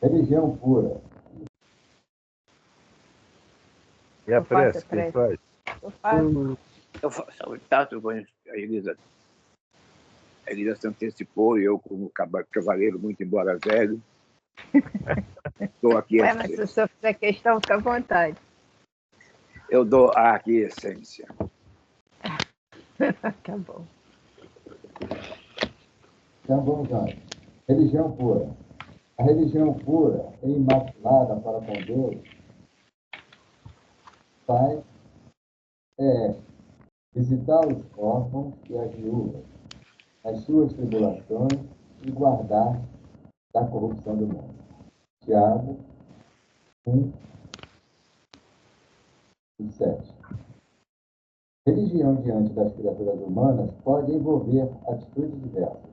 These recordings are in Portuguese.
Religião pura. E a prece, quem faz? Eu faço. Eu faço. Tá, a Elisa se antecipou, e eu, como cavaleiro, muito embora velho, estou aqui. Ué, mas se o senhor fizer questão, fica à vontade. Eu dou a aquiescência. Tá bom. Então vamos lá. Religião pura. A religião pura e imaculada para com Deus, Pai, é visitar os órfãos e as viúvas, as suas tribulações e guardar da corrupção do mundo. Tiago 1 e 7. Religião diante das criaturas humanas pode envolver atitudes diversas.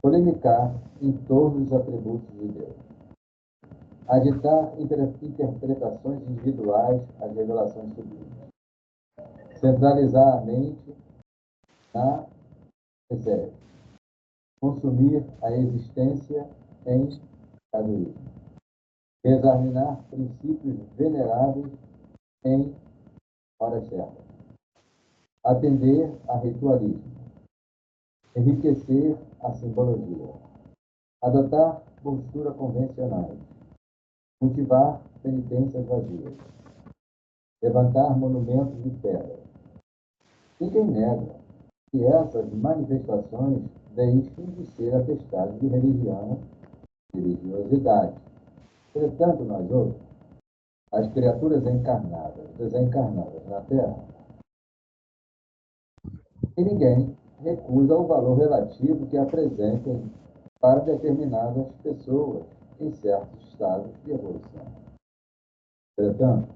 Polemicar em torno dos atributos de Deus. Agitar interpretações individuais às revelações sublimes. Centralizar a mente na miséria. Consumir a existência em casuísmo. Examinar princípios veneráveis em horas certas. Atender a ritualismo. Enriquecer a simbologia. Adotar postura convencionais. Cultivar penitências vazias. Levantar monumentos de pedra. Ninguém nega que essas manifestações deixem de ser atestados de religiosidade. Entretanto, nós outros, as criaturas encarnadas, desencarnadas na Terra, e ninguém recusa o valor relativo que apresentem para determinadas pessoas em certos estados de evolução. Entretanto,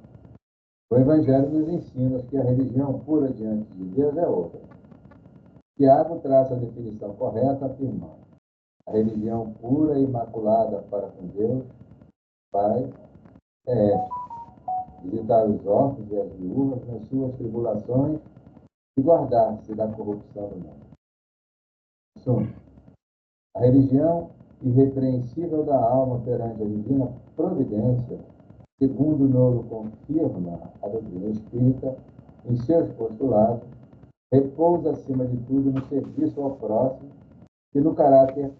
o Evangelho nos ensina que a religião pura diante de Deus é outra. Tiago traça a definição correta, afirmando: a religião pura e imaculada para com Deus, Pai, é esta: visitar os órfãos e as viúvas nas suas tribulações e guardar-se da corrupção do mundo. Assunto: a religião irrepreensível da alma perante a divina providência, segundo Nolo confirma a doutrina espírita em seus postulados, repousa acima de tudo no serviço ao próximo e no caráter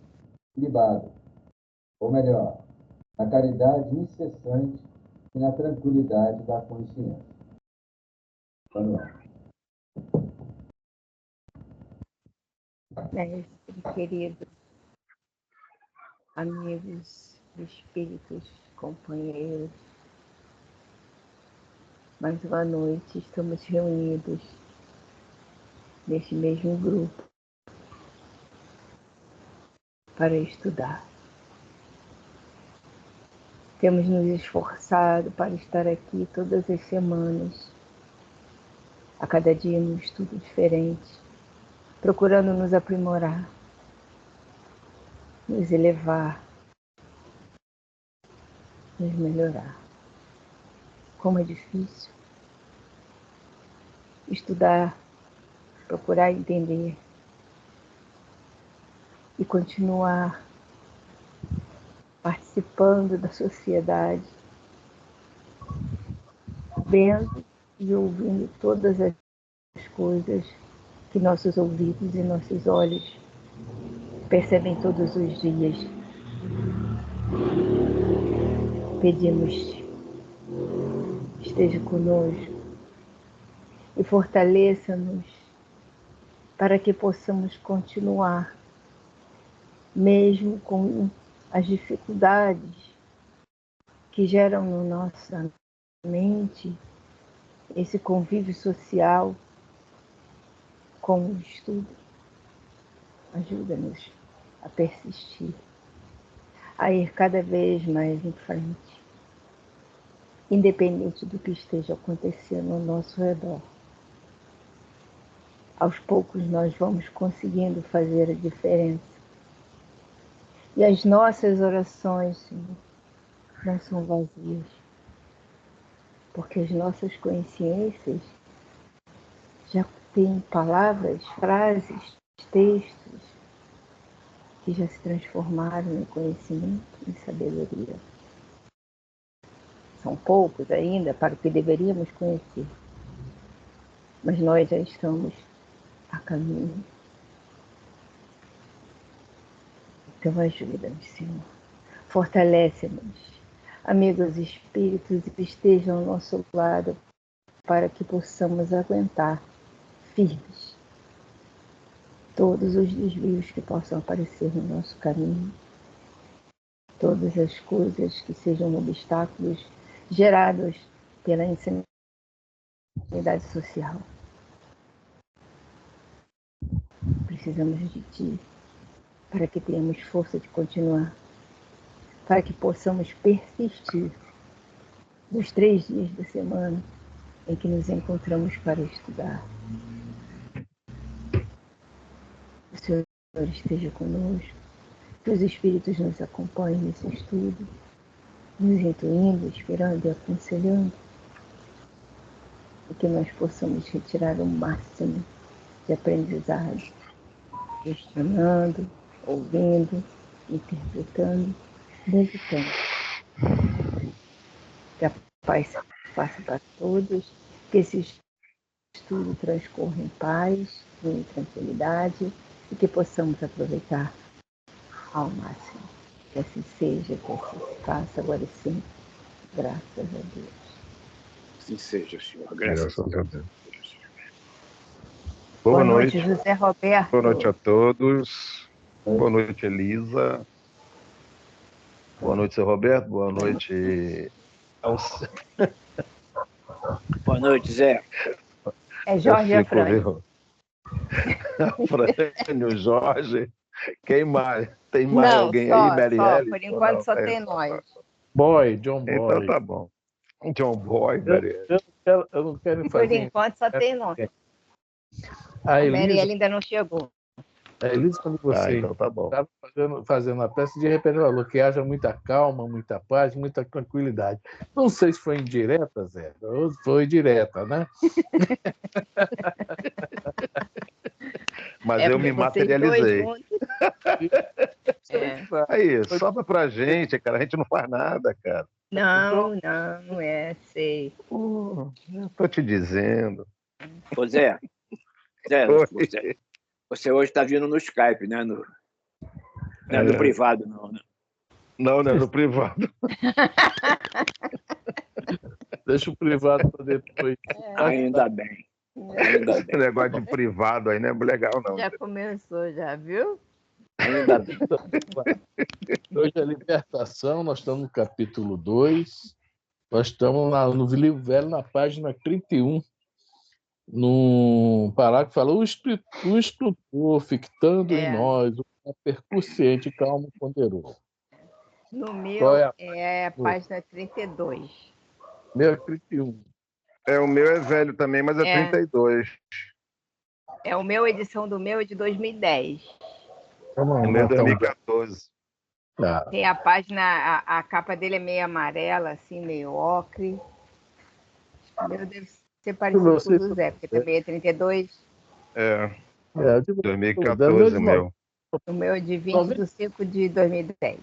libado, ou melhor, na caridade incessante e na tranquilidade da consciência. Vamos lá. Mestre querido, amigos, espíritos, companheiros, mais uma noite estamos reunidos neste mesmo grupo para estudar. Temos nos esforçado para estar aqui todas as semanas, a cada dia num estudo diferente, procurando nos aprimorar, nos elevar, nos melhorar. Como é difícil estudar, procurar entender e continuar participando da sociedade, vendo e ouvindo todas as coisas que nossos ouvidos e nossos olhos percebem todos os dias. Pedimos-te, esteja conosco e fortaleça-nos para que possamos continuar, mesmo com as dificuldades que geram na nossa mente esse convívio social com o estudo. Ajuda-nos a persistir, a ir cada vez mais em frente, independente do que esteja acontecendo ao nosso redor. Aos poucos nós vamos conseguindo fazer a diferença. E as nossas orações, Senhor, não são vazias, porque as nossas consciências já têm palavras, frases, textos que já se transformaram em conhecimento e sabedoria. São poucos ainda para o que deveríamos conhecer, mas nós já estamos a caminho. Então ajuda-nos, Senhor. Fortalece-nos. Amigos espíritos, estejam ao nosso lado para que possamos aguentar firmes todos os desvios que possam aparecer no nosso caminho, todas as coisas que sejam obstáculos gerados pela insanidade social. Precisamos de Ti para que tenhamos força de continuar, para que possamos persistir nos 3 dias da semana em que nos encontramos para estudar. O Senhor esteja conosco, que os Espíritos nos acompanhem nesse estudo, nos intuindo, inspirando e aconselhando, e que nós possamos retirar o máximo de aprendizado, questionando, ouvindo, interpretando, meditando. Que a paz se faça para todos, que esse estudo transcorra em paz, em tranquilidade, e que possamos aproveitar ao máximo. Que assim seja, que assim se faça agora e sempre, graças a Deus. Assim seja, Senhor. Graças a Deus. Boa noite, José Roberto. Boa noite a todos. Boa noite, Elisa. Boa noite, seu Roberto. Boa noite, Boa noite, Zé. É Jorge Afrânio. Afrânio, Jorge. Quem mais? Tem mais não, alguém só, aí, Marielle? por enquanto só tem só nós. John Boy. Então tá bom. John Boy, Marielle. Eu não quero Por fazer... enquanto só tem nós. A Marielle ainda não chegou. A Elisa, quando você então tá bom. estava fazendo a peça, de repente falou que haja muita calma, muita paz, muita tranquilidade. Não sei se foi indireta, Zé, ou foi direta, né? Mas eu me materializei. Aí, sobra pra gente, cara. A gente não faz nada, cara. Não é, sei. Eu tô te dizendo. Ô, Zé, você hoje está vindo no Skype, né? Não é no privado, não, né? Não é no privado. Deixa o privado para depois. Ainda bem. Esse negócio de privado aí não é legal, não. Já começou, já viu? Ainda bem. Hoje é a libertação, nós estamos no capítulo 2. Nós estamos no livro velho, na página 31. No parágrafo fala o instrutor fictando em nós o percussiente calmo e ponderoso. No meu é a página 32. Meu é 31. O meu é velho também, mas é 32. O meu, a edição do meu é de 2010. O meu é 2014. Tem a página, a capa dele é meio amarela, assim, meio ocre. O meu deve ser parecido com o do Zé, porque também é 32. 2014 o meu. O meu é de 20 de 5 de 2010.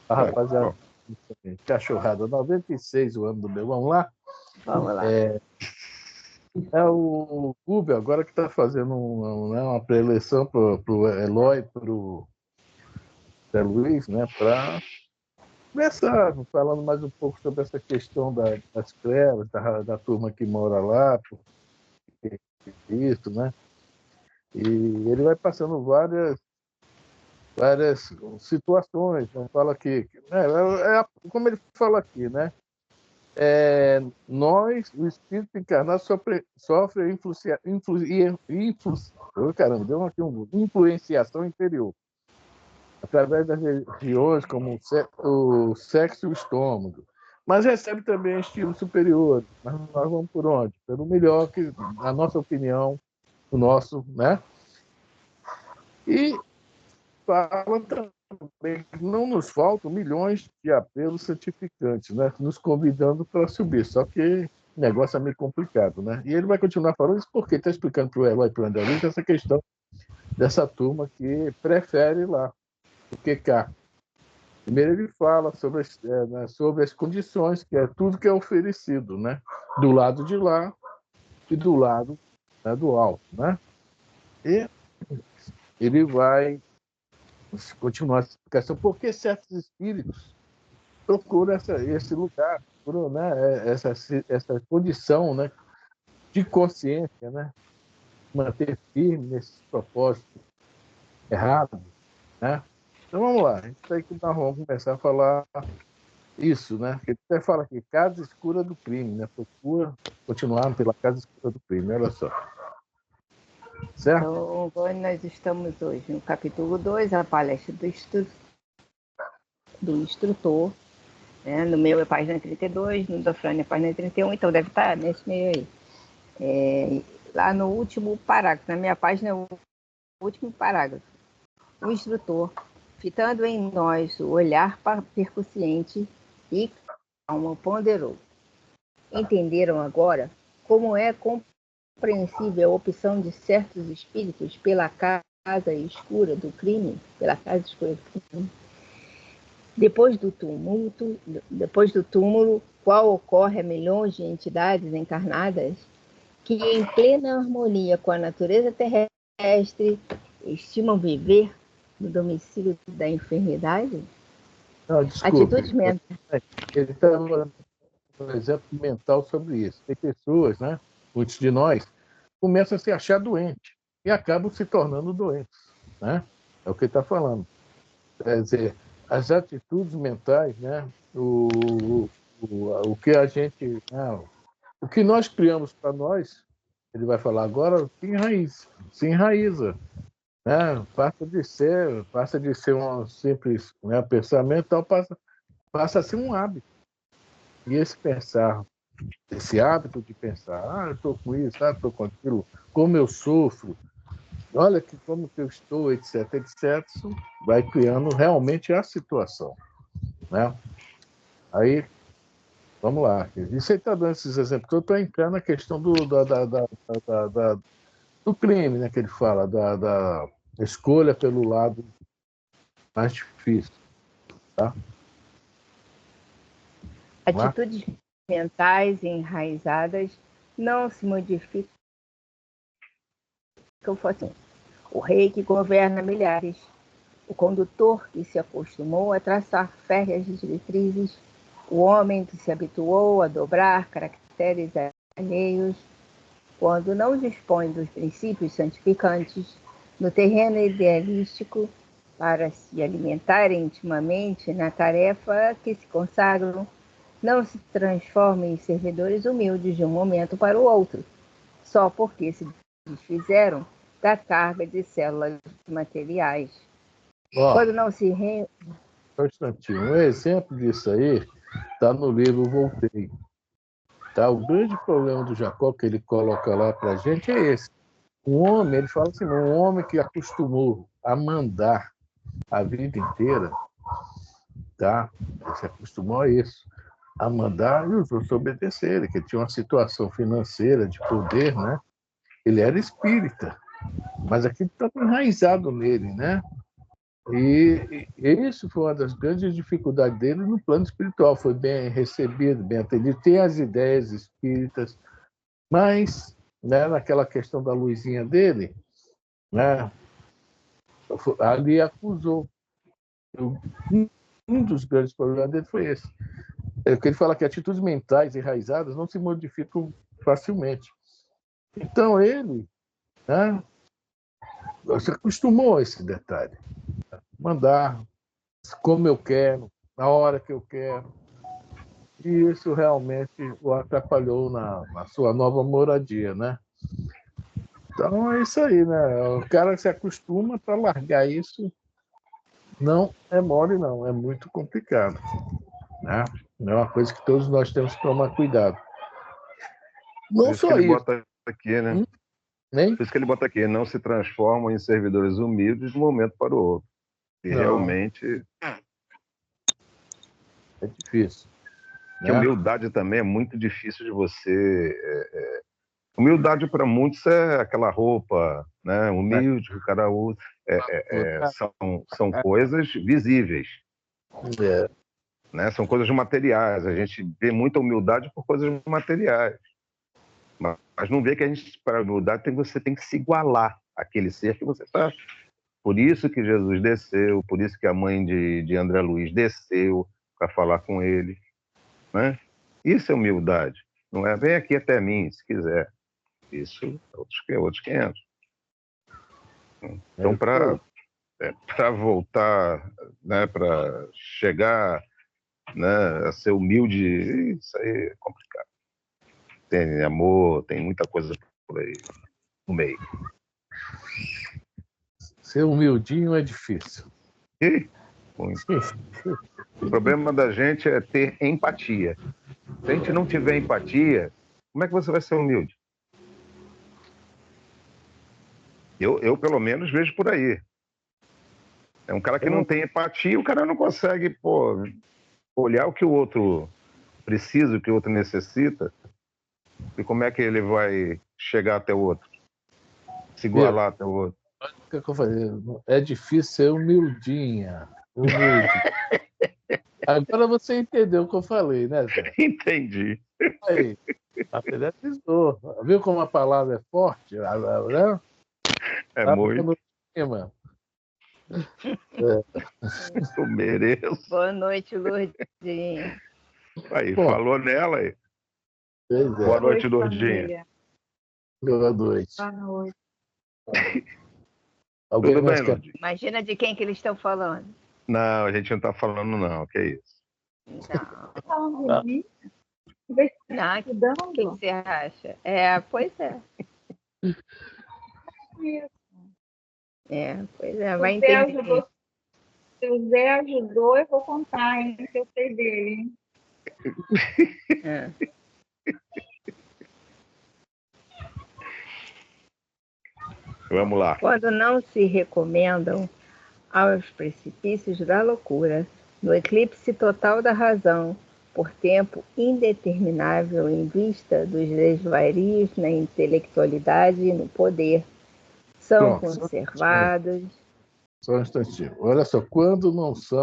Rapaziada, cachorrada, 96 o ano do meu. Vamos lá? Vamos lá. É o Rubio agora que está fazendo uma pré-eleição para o Eloy, para o Zé Luiz, né? Para começar falando mais um pouco sobre essa questão das crevas, da turma que mora lá, isso, né? E ele vai passando várias situações. Não fala aqui, como ele fala aqui, né? Nós, o espírito encarnado, sofre influenciação interior através das regiões como o sexo e o estômago, mas recebe também estilos superiores. Mas nós vamos por onde? Pelo melhor, que a nossa opinião, o nosso, né? E fala também que não nos faltam milhões de apelos santificantes, né? Nos convidando para subir. Só que o negócio é meio complicado, né? E ele vai continuar falando isso porque está explicando para o Eloy e para o André Luiz essa questão dessa turma que prefere lá do que cá. Primeiro ele fala sobre sobre as condições, que é tudo que é oferecido, né? Do lado de lá e do lado, né, do alto, né? E ele vai continuar essa explicação. Por que certos espíritos procuram esse lugar, procuram, né, essa condição, né, de consciência, né? Manter firme nesses propósitos errados, né? Então vamos lá, a gente vai que nós vamos começar a falar isso, né? Ele até fala aqui, casa escura do crime, né? Procura continuar pela casa escura do crime, olha só. Certo? Então, nós estamos hoje no capítulo 2, a palestra do instrutor. Né? No meu é página 32, no da Frânia é página 31, então deve estar nesse meio aí. Lá no último parágrafo, na minha página é o último parágrafo. O instrutor, fitando em nós o olhar percussiente e calma, ponderou. Entenderam agora como é compreensível a opção de certos espíritos pela casa escura do crime, Depois do túmulo, qual ocorre a milhões de entidades encarnadas que, em plena harmonia com a natureza terrestre, estimam viver no domicílio da enfermidade? Não, desculpe. Atitudes mentais. Ele está dando um exemplo mental sobre isso. Tem pessoas, né, muitos de nós, começam a se achar doentes e acabam se tornando doentes, né? É o que ele está falando. Quer dizer, as atitudes mentais, né, o que a gente... o que nós criamos para nós, ele vai falar agora, se enraiza. Né? Passa de ser um simples, né, pensamento, então passa a ser um hábito. E esse hábito de pensar, eu estou com isso, estou com aquilo, como eu sofro, olha como que eu estou, etc., etc., isso vai criando realmente a situação. Né? Aí, vamos lá. E você está dando esses exemplos, eu estou entrando na questão do crime, né, que ele fala, da escolha pelo lado mais difícil. Tá? Atitudes mentais enraizadas não se modificam facilmente. O rei que governa milhares, o condutor que se acostumou a traçar férreas diretrizes, o homem que se habituou a dobrar caracteres alheios, quando não dispõe dos princípios santificantes no terreno idealístico para se alimentar intimamente na tarefa que se consagram, não se transformam em servidores humildes de um momento para o outro, só porque se desfizeram da carga de células materiais. Quando não se... Um instantinho. Um exemplo disso aí está no livro Voltei. Tá? O grande problema do Jacó que ele coloca lá para a gente é esse. Um homem, ele fala assim, um homem que acostumou a mandar a vida inteira, tá? Ele se acostumou a isso, a mandar e os outros obedecerem, que ele tinha uma situação financeira de poder, né? Ele era espírita, mas aquilo estava enraizado nele, né? E isso foi uma das grandes dificuldades dele no plano espiritual. Foi bem recebido, bem atendido, tem as ideias espíritas, mas, né, naquela questão da luzinha dele, né, ali acusou. Um dos grandes problemas dele foi esse. É que ele fala que atitudes mentais enraizadas não se modificam facilmente. Então ele, né, se acostumou a esse detalhe. Mandar como eu quero, na hora que eu quero. E isso realmente o atrapalhou na sua nova moradia, né? Então é isso aí, né? O cara se acostuma para largar isso. Não é mole, não. É muito complicado. Né? É uma coisa que todos nós temos que tomar cuidado. Não só ele isso. Bota aqui, né? Nem? Por isso que ele bota aqui, não se transformam em servidores humildes de um momento para o outro. E realmente... É difícil. Que humildade também é muito difícil de você Humildade para muitos é aquela roupa, né, humilde que o cara usa. São coisas visíveis, né? São coisas materiais. A gente vê muita humildade por coisas materiais, mas não vê que para a humildade você tem que se igualar àquele ser que você está. Por isso que Jesus desceu, por isso que a mãe de André Luiz desceu para falar com ele, né? Isso é humildade. Não é vem aqui até mim, se quiser. Isso outros 500. Então, para voltar, né, para chegar, né, a ser humilde, isso aí é complicado. Tem amor, tem muita coisa por aí no meio. Ser humildinho é difícil. Muito. O problema da gente é ter empatia. Se a gente não tiver empatia, como é que você vai ser humilde? Eu pelo menos, vejo por aí. É um cara que não tem empatia, o cara não consegue, olhar o que o outro precisa, o que o outro necessita, e como é que ele vai chegar até o outro? Se igualar até o outro. O que eu falei? É difícil ser humildinha. Agora você entendeu o que eu falei, né, Zé? Entendi. Aí, apresentou. Viu como a palavra é forte? Né? É muito. Eu mereço. Boa noite, Lourdinha. Aí, falou nela aí. Boa noite, Lourdinha. Boa noite. Boa noite. Alguém Tudo bem, mais quer... Lourdinha? Imagina de quem que eles estão falando. Não, a gente não está falando não, que é isso. Não. Não, O que você acha? Pois é. Pois é, vai entender. Se o Zé ajudou, eu vou contar, hein, que eu sei dele, hein? Vamos lá. Quando não se recomendam aos precipícios da loucura, no eclipse total da razão, por tempo indeterminável em vista dos desvarios na intelectualidade e no poder, são conservados. Só um instantinho. Olha só, quando não se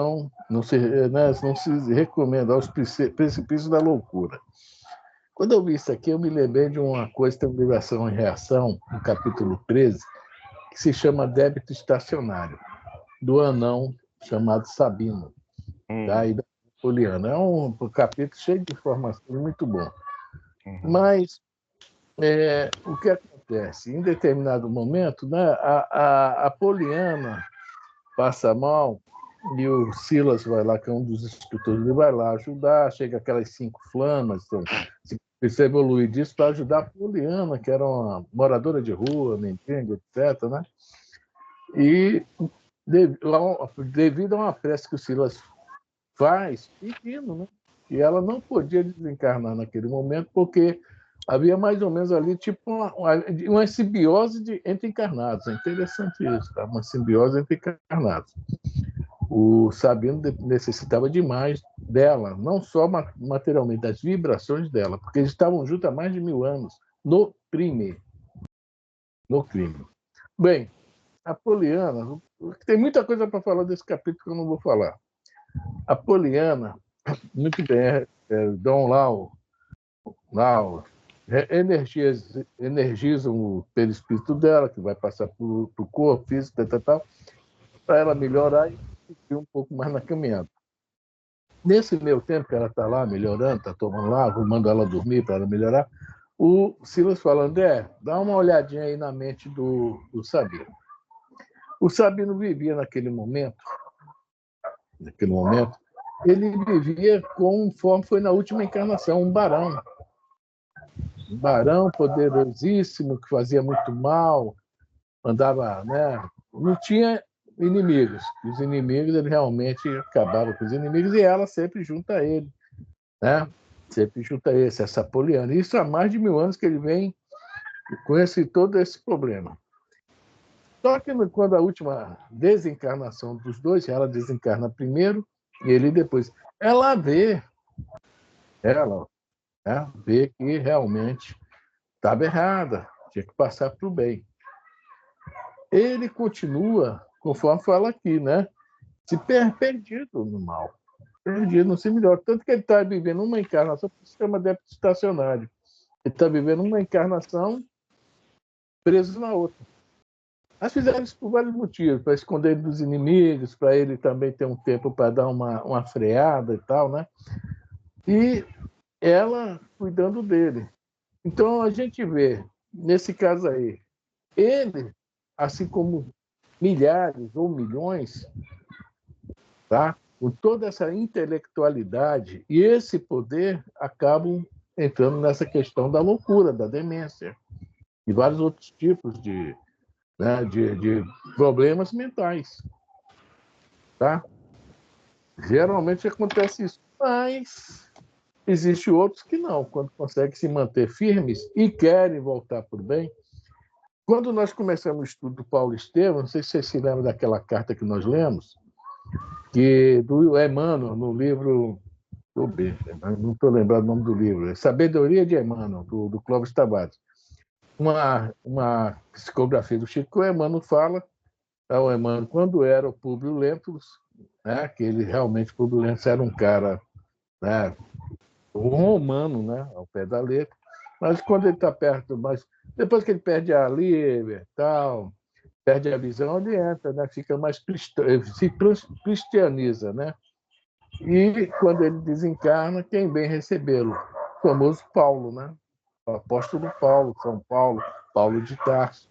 recomenda aos precipícios da loucura. Quando eu vi isso aqui, eu me lembrei de uma coisa que tem ligação e reação, no capítulo 13, que se chama débito estacionário, do anão chamado Sabino, e da Poliana. É um capítulo cheio de informações, muito bom. Mas o que acontece? Em determinado momento, né, a Poliana passa mal e o Silas vai lá, que é um dos escritores, ele vai lá ajudar, chega aquelas 5 flamas, então, se precisa evoluir disso para ajudar a Poliana, que era uma moradora de rua, mendiga, etc., né? E devido a uma prece que o Silas faz, pedindo, né? E ela não podia desencarnar naquele momento, porque havia mais ou menos ali tipo uma simbiose entre encarnados. É interessante isso, tá? Uma simbiose entre encarnados. O Sabino necessitava demais dela, não só materialmente, das vibrações dela, porque eles estavam juntos há mais de 1000 anos, no crime. Bem, a Poliana, tem muita coisa para falar desse capítulo que eu não vou falar. A Poliana, muito bem, dão lá energizam o perispírito dela, que vai passar para o corpo físico, tal, para ela melhorar e seguir um pouco mais na caminhada. Nesse meio tempo que ela está lá melhorando, está tomando lá, arrumando ela dormir para ela melhorar, o Silas fala: André, dá uma olhadinha aí na mente do Sabino. O Sabino vivia naquele momento, ele vivia conforme foi na última encarnação, um barão. Um barão poderosíssimo, que fazia muito mal, andava, né? Não tinha inimigos. Os inimigos, ele realmente acabava com os inimigos, e ela sempre junto a ele, né? Sempre junto a ele, essa Poliana. Isso há mais de 1000 anos que ele vem com todo esse problema. Só que quando a última desencarnação dos dois, ela desencarna primeiro, e ele depois, ela vê que realmente estava errada, tinha que passar para o bem. Ele continua, conforme fala aqui, né? Se perdido no mal, perdido, não se melhor. Tanto que ele está vivendo uma encarnação, que se chama débito estacionário. Ele está vivendo uma encarnação preso na outra. Mas fizeram isso por vários motivos, para esconder ele dos inimigos, para ele também ter um tempo para dar uma freada e tal, né? E ela cuidando dele. Então, a gente vê, nesse caso aí, ele, assim como milhares ou milhões, tá? Com toda essa intelectualidade e esse poder, acabam entrando nessa questão da loucura, da demência e vários outros tipos de problemas mentais. Tá? Geralmente acontece isso, mas existem outros que não, quando conseguem se manter firmes e querem voltar para o bem. Quando nós começamos o estudo do Paulo Estevam, não sei se vocês se lembram daquela carta que nós lemos, que do Emmanuel, no livro, não estou lembrado o nome do livro, Sabedoria de Emmanuel, do Clóvis Tavares. Uma psicografia do Chico, o Emmanuel fala ao Emmanuel, quando era o Públio Lentulus, né, que ele realmente, Públio Lentulus era um cara, né, um romano, né, ao pé da letra, mas quando ele está perto, mas depois que ele perde a líbia, tal, perde a visão, ele entra, né, fica mais se cristianiza, né? E quando ele desencarna, quem vem recebê-lo? O famoso Paulo, né? O apóstolo Paulo, São Paulo, Paulo de Tarso,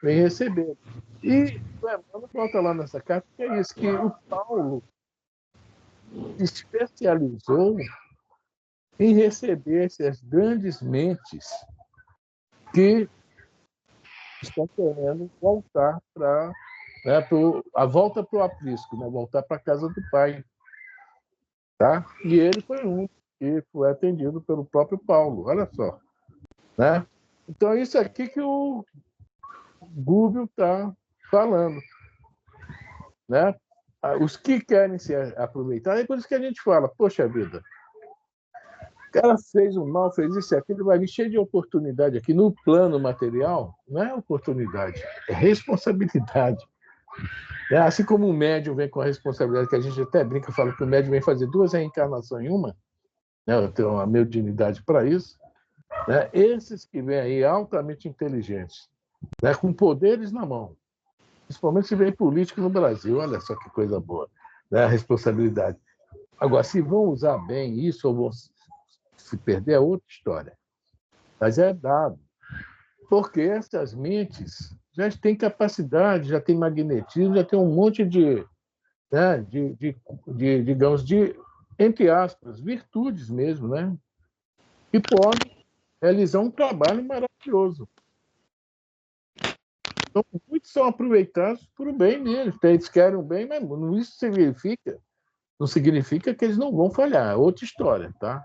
vem receber. E o Emmanuel volta lá nessa carta, que é isso, que o Paulo se especializou em receber essas grandes mentes que estão querendo voltar para a volta para o aprisco, né? Voltar para a casa do pai. Tá? E ele foi um que foi atendido pelo próprio Paulo, olha só. Né? Então, é isso aqui que o Google está falando. Né? Os que querem se aproveitar, é por isso que a gente fala, poxa vida, o cara fez um mal, fez isso e aquilo, vai vir cheio de oportunidade aqui. No plano material, não é oportunidade, é responsabilidade. Assim como o médium vem com a responsabilidade, que a gente até brinca, fala que o médium vem fazer 2 reencarnações em uma, né? Eu tenho uma mediunidade para isso, né? Esses que vêm aí altamente inteligentes, né? Com poderes na mão, principalmente se vem político no Brasil, olha só que coisa boa, né? A responsabilidade. Agora, se vão usar bem isso ou vão se perder, é outra história. Mas é dado. Porque essas mentes já têm capacidade, já têm magnetismo, já têm um monte né, digamos, entre aspas, virtudes mesmo, né? E podem realizar um trabalho maravilhoso. Então, muitos são aproveitados por o bem deles. Eles querem o bem, mas isso não significa que eles não vão falhar. É outra história, tá?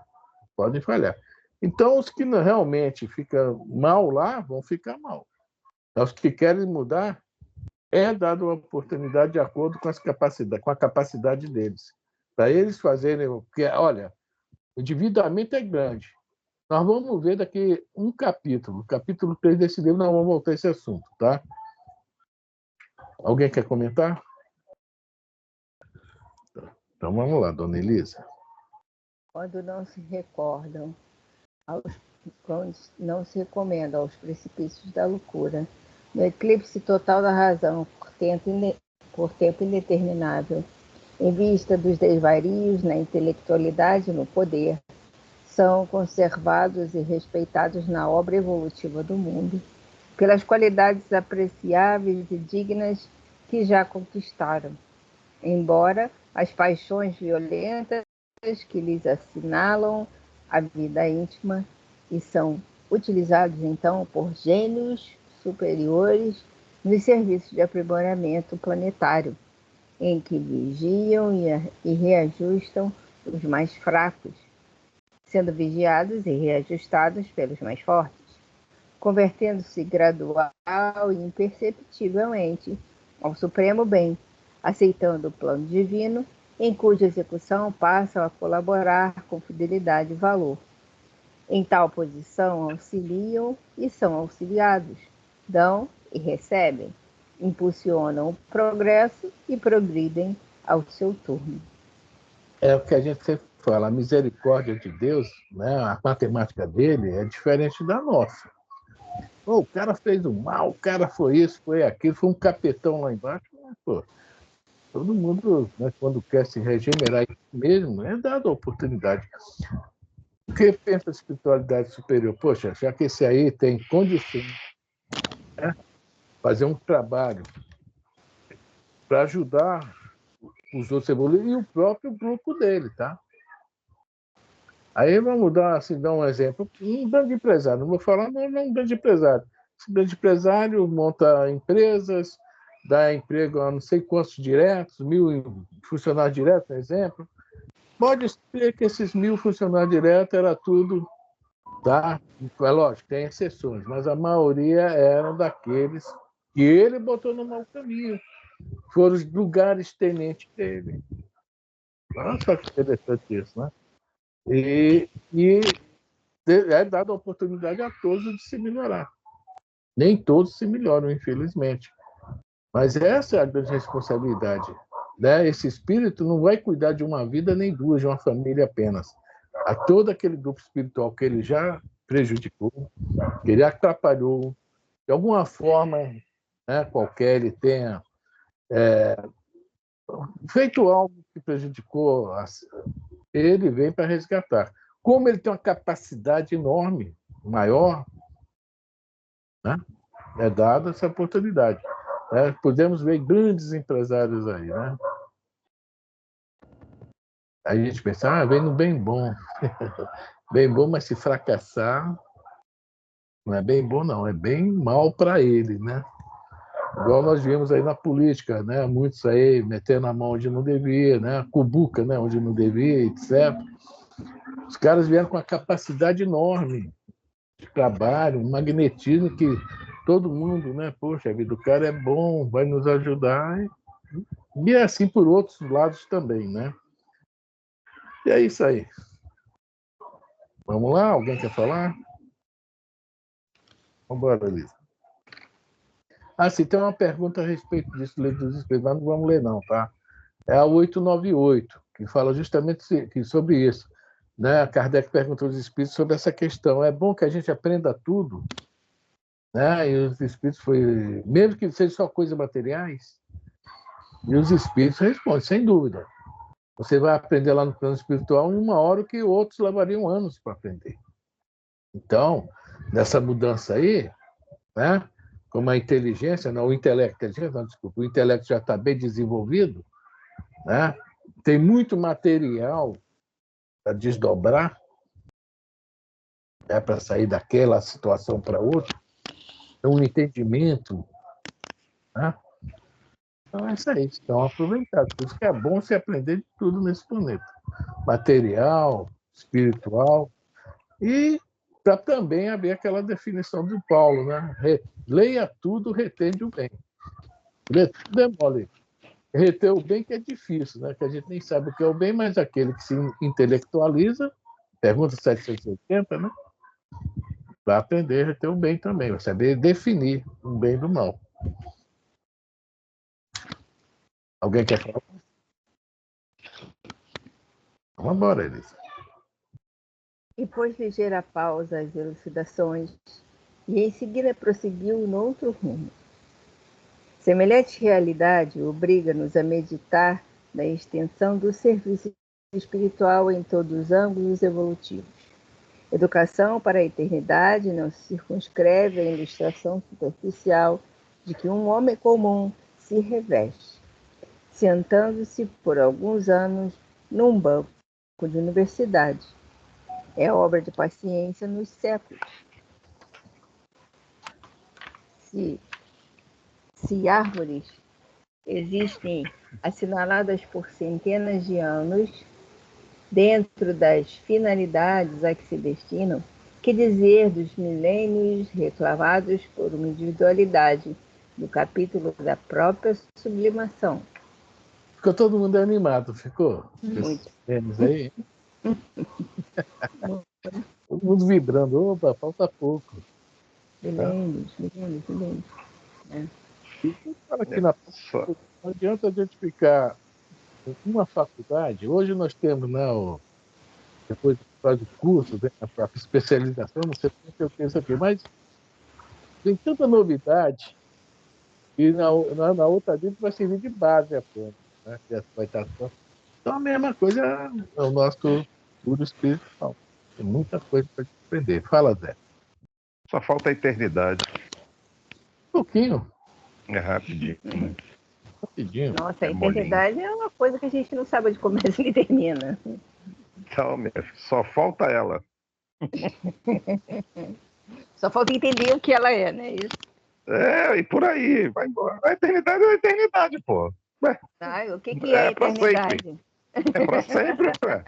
Podem falhar. Então, os que realmente ficam mal lá, vão ficar mal. Os que querem mudar, é dado uma oportunidade de acordo com a capacidade deles. Para eles fazerem... Porque, olha, o endividamento é grande. Nós vamos ver daqui um capítulo. O capítulo 3 desse livro, nós vamos voltar a esse assunto, tá? Alguém quer comentar? Então, vamos lá, dona Elisa. Quando não se recordam, quando não se recomenda aos precipícios da loucura, no eclipse total da razão, por tempo indeterminável, em vista dos desvarios na intelectualidade e no poder, são conservados e respeitados na obra evolutiva do mundo, pelas qualidades apreciáveis e dignas que já conquistaram, embora as paixões violentas que lhes assinalam a vida íntima e são utilizados então por gênios superiores nos serviços de aprimoramento planetário, em que vigiam e reajustam os mais fracos, sendo vigiados e reajustados pelos mais fortes, convertendo-se gradual e imperceptivelmente ao supremo bem, aceitando o plano divino, em cuja execução passam a colaborar com fidelidade e valor. Em tal posição, auxiliam e são auxiliados, dão e recebem, impulsionam o progresso e progridem ao seu turno. É o que a gente sempre fala, a misericórdia de Deus, né, a matemática dele é diferente da nossa. Oh, o cara fez o mal, o cara foi isso, foi aquilo, foi um capetão lá embaixo. Pô, todo mundo, né, quando quer se regenerar mesmo, é dado a oportunidade. O que pensa a espiritualidade superior? Poxa, já que esse aí tem condições, né, fazer um trabalho para ajudar os outros a evoluir e o próprio grupo dele, tá? Aí vamos dar, assim, dar um exemplo. Um grande empresário, não vou falar, não é um grande empresário. Esse grande empresário monta empresas, dá emprego a não sei quantos diretos, 1.000 funcionários diretos, por exemplo. Pode ser que esses 1.000 funcionários diretos era tudo, tá? É lógico, tem exceções, mas a maioria eram daqueles que ele botou no mau caminho. Foram os lugares tenentes dele. Olha só que interessante isso, né? E é dada a oportunidade a todos de se melhorar. Nem todos se melhoram, infelizmente. Mas essa é a grande responsabilidade. Né? Esse espírito não vai cuidar de uma vida nem duas, de uma família apenas. A todo aquele grupo espiritual que ele já prejudicou, que ele atrapalhou, de alguma forma, né, qualquer ele tenha feito algo que prejudicou, ele vem para resgatar. Como ele tem uma capacidade enorme, maior, né, é dada essa oportunidade. Podemos ver grandes empresários aí, né? A gente pensa, vem no bem bom. Bem bom, mas se fracassar, não é bem bom, não. É bem mal para ele, né? Igual nós vimos aí na política, né? Muitos aí metendo a mão onde não devia, né? Cubuca, né? Onde não devia, etc. Os caras vieram com uma capacidade enorme de trabalho, um magnetismo que todo mundo, né? Poxa, a vida do cara é bom, vai nos ajudar. E é assim por outros lados também, né? E é isso aí. Vamos lá? Alguém quer falar? Vamos embora, Lisa. Sim, tem uma pergunta a respeito disso, dos espíritos, mas não vamos ler não, tá? É a 898, que fala justamente sobre isso. Né? Kardec perguntou aos espíritos sobre essa questão. É bom que a gente aprenda tudo, né? E os espíritos mesmo que seja só coisas materiais, e os espíritos respondem, sem dúvida. Você vai aprender lá no plano espiritual em uma hora que outros levariam anos para aprender. Então, nessa mudança aí, né? Como a inteligência, não, o intelecto, desculpa, o intelecto já está bem desenvolvido, né? Tem muito material para desdobrar, né? Para sair daquela situação para outra, um entendimento, né? Então é isso aí, então aproveitar. Por isso que é bom se aprender de tudo nesse planeta. Material, espiritual, e para também haver aquela definição do Paulo, né? Leia tudo, retende o bem. Lê tudo é mole. Reter o bem que é difícil, né? Que a gente nem sabe o que é o bem, mas aquele que se intelectualiza, pergunta 780, né? Vai aprender a reter o bem também, vai saber definir o bem do mal. Alguém quer falar? Vamos embora, Elisa. E pôs ligeira pausa às elucidações, e em seguida prosseguiu noutro rumo. Semelhante realidade obriga-nos a meditar na extensão do serviço espiritual em todos os ângulos evolutivos. Educação para a eternidade não se circunscreve à ilustração superficial de que um homem comum se reveste, sentando-se por alguns anos num banco de universidade. É obra de paciência nos séculos. Se árvores existem assinaladas por centenas de anos dentro das finalidades a que se destinam, que dizer dos milênios reclamados por uma individualidade no capítulo da própria sublimação? Ficou todo mundo animado, ficou? Muito. Esses aí? Todo mundo vibrando. Opa, falta pouco. Milênios, milênios, milênios. E quem fala aqui na Só, não adianta a gente ficar em uma faculdade. Hoje nós temos, né, depois que faz o curso, vem a própria especialização, não sei se eu penso aqui, mas tem tanta novidade e na outra vida vai servir de base apenas, né? Que vai estar só. Então a mesma coisa é o nosso estudo espiritual. Tem muita coisa para aprender. Fala, Zé. só falta a eternidade. Um pouquinho, É rapidinho, né? rapidinho. Nossa, a É molinho. eternidade é uma coisa que a gente não sabe de começa e termina. Então, minha filha, só falta ela. Só falta entender o que ela é, né? Isso. E por aí, vai embora. A eternidade é a eternidade, pô. Ué, Tá? O que é a pra sempre. eternidade? É pra sempre, ué.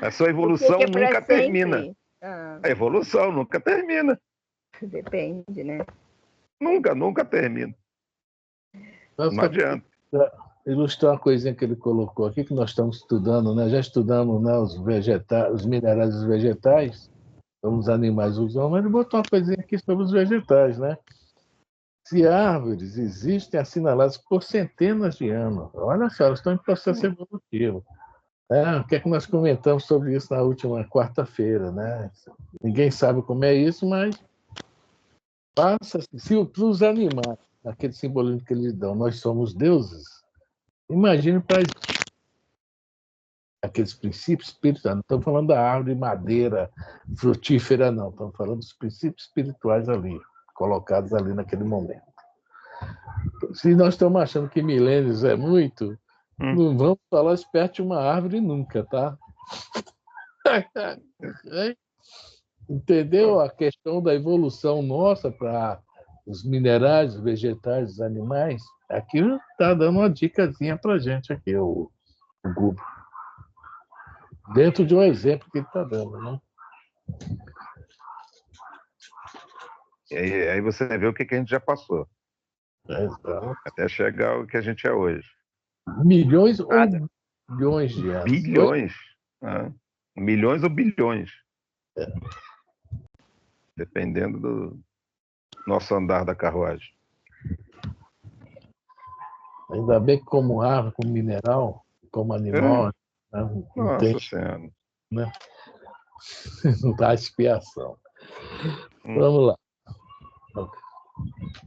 A sua O evolução que é para nunca termina. sempre? Ah, A evolução nunca termina. depende, né? Nunca termina. Nós Não adianta. para ilustrar uma coisinha que ele colocou aqui, que nós estamos estudando, né? Já estudamos, né, os vegetais, os minerais e os vegetais, então os animais os homens, mas ele botou uma coisinha aqui sobre os vegetais, né? Se árvores existem assinaladas por centenas de anos, olha só, elas estão em processo evolutivo. O que é que nós comentamos sobre isso na última quarta-feira, né? Ninguém sabe como é isso, mas passa-se. Se para os animais, aquele simbolismo que eles dão, nós somos deuses, imagine para aqueles princípios espirituais. Não estamos falando da árvore madeira frutífera, não. Estamos falando dos princípios espirituais ali, colocados ali naquele momento. Se nós estamos achando que milênios é muito, não vamos falar perto de uma árvore nunca, tá? Entendeu a questão da evolução nossa para os minerais, os vegetais, os animais? Aqui está dando uma dicasinha para a gente aqui, o Gubo. Dentro de um exemplo que ele está dando, né? E aí você vê o que a gente já passou. Exato. Até chegar ao que a gente é hoje. Milhões ou bilhões de anos? Bilhões. Né? Milhões ou bilhões. Dependendo do nosso andar da carruagem. Ainda bem que como árvore, como mineral, como animal, né? Não tem, Nossa Senhora. né? Não dá expiação. Vamos lá.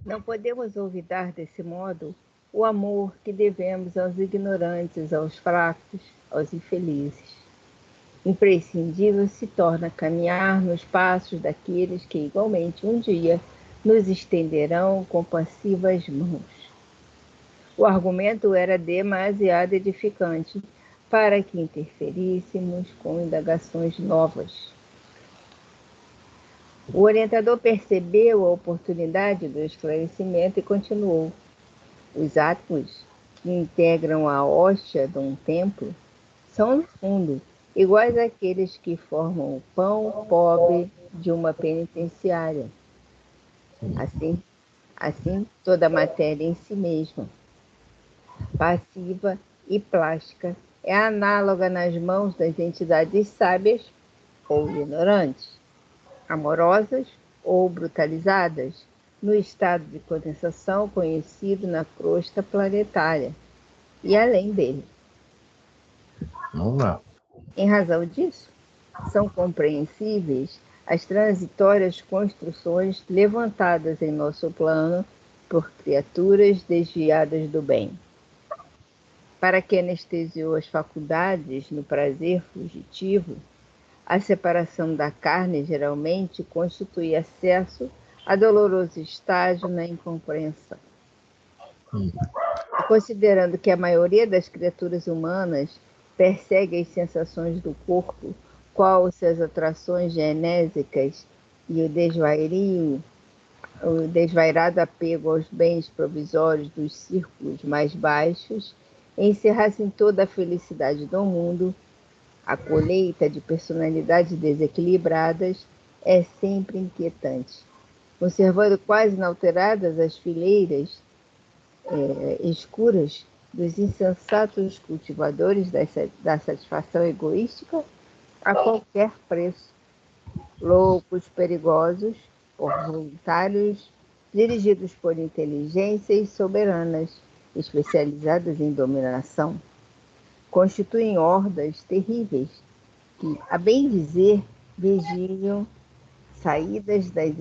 Não podemos olvidar desse modo o amor que devemos aos ignorantes, aos fracos, aos infelizes. Imprescindível se torna caminhar nos passos daqueles que igualmente um dia nos estenderão compassivas mãos. O argumento era demasiado edificante para que interferíssemos com indagações novas. O orientador percebeu a oportunidade do esclarecimento e continuou. Os átomos que integram a hóstia de um templo são, no fundo, iguais àqueles que formam o pão pobre de uma penitenciária. Assim, toda a matéria em si mesma, passiva e plástica, é análoga nas mãos das entidades sábias ou ignorantes, amorosas ou brutalizadas, no estado de condensação conhecido na crosta planetária e além dele. Vamos lá. Em razão disso, são compreensíveis as transitórias construções levantadas em nosso plano por criaturas desviadas do bem. Para quem anestesiou as faculdades no prazer fugitivo, a separação da carne geralmente constitui acesso a doloroso estágio na incompreensão. Considerando que a maioria das criaturas humanas persegue as sensações do corpo, qual suas atrações genésicas e o desvairado apego aos bens provisórios dos círculos mais baixos, encerrassem toda a felicidade do mundo, a colheita de personalidades desequilibradas é sempre inquietante. Conservando quase inalteradas as fileiras escuras dos insensatos cultivadores da satisfação egoística a qualquer preço. loucos perigosos, por voluntários dirigidos por inteligências soberanas, especializadas em dominação, constituem hordas terríveis que, a bem dizer, vigiam as saídas das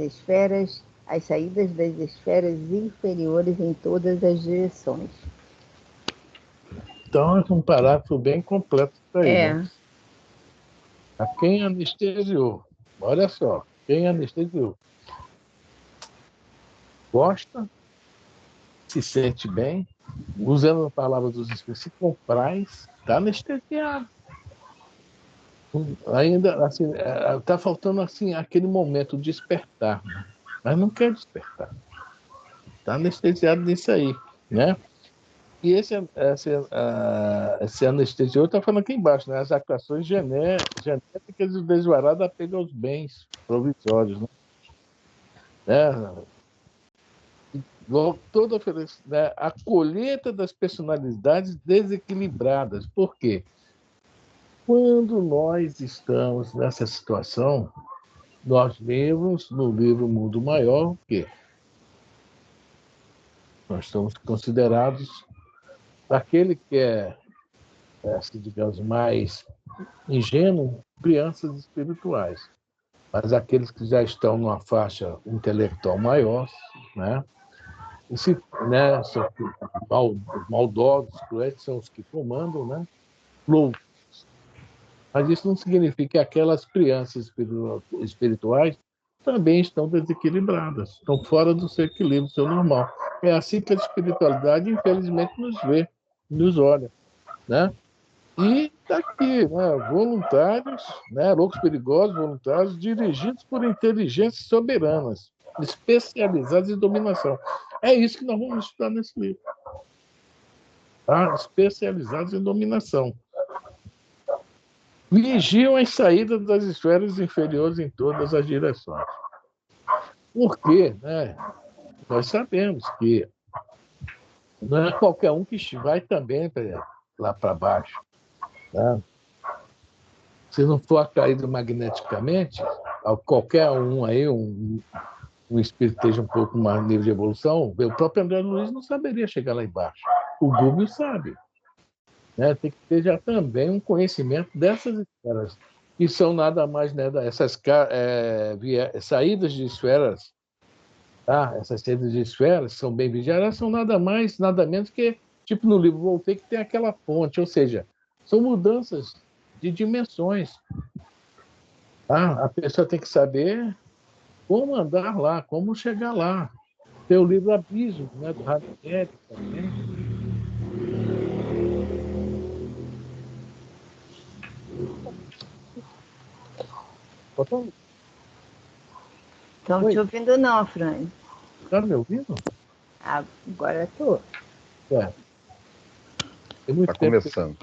esferas inferiores em todas as direções. Então, é um parágrafo bem completo aí, É, né? A quem anestesiou. Olha só, quem anestesiou. Gosta, se sente bem, usando a palavra dos espíritos, se compraz, está anestesiado. Ainda, assim, está faltando, assim, aquele momento de despertar, né? Mas não quer despertar. Está anestesiado nisso aí, né? E esse anestesiador está falando aqui embaixo, né? As actuações genéticas e o desvarado apego aos bens provisórios, né? Toda né? A colheita das personalidades desequilibradas. Por quê? Quando nós estamos nessa situação, nós lemos no livro Mundo Maior que nós estamos considerados aquele que assim, digamos, mais ingênuo, crianças espirituais. Mas aqueles que já estão numa faixa intelectual maior, né? E se, né, são maldosos, cruéis, são os que comandam, né? Loucos. Mas isso não significa que aquelas crianças espirituais também estão desequilibradas, estão fora do seu equilíbrio, do seu normal. É assim que a espiritualidade, infelizmente, nos vê, nos olha, né? E está aqui, né, voluntários, né, loucos perigosos, voluntários, dirigidos por inteligências soberanas, especializados em dominação. É isso que nós vamos estudar nesse livro. Tá? Especializados em dominação. Vigiam as saídas das esferas inferiores em todas as direções. Por quê? Né? Nós sabemos que não é qualquer um que vai também lá para baixo. Tá? Se não for atraído magneticamente, qualquer um aí, um espírito que esteja um pouco mais nível de evolução, o próprio André Luiz não saberia chegar lá embaixo. O Gúbio sabe. Né? Tem que ter já também um conhecimento dessas esferas, que são nada mais, né, essas saídas de esferas, tá? Essas saídas de esferas são bem vigiadas, são nada mais, nada menos que, tipo no livro Voltei, que tem aquela ponte, ou seja, são mudanças de dimensões. Tá? A pessoa tem que saber como andar lá, como chegar lá. Tem o livro Abismo, né, do Ranieri também. estão te ouvindo não, Fran. Está me ouvindo? Agora estou. É. Tem muito Está tempo. começando.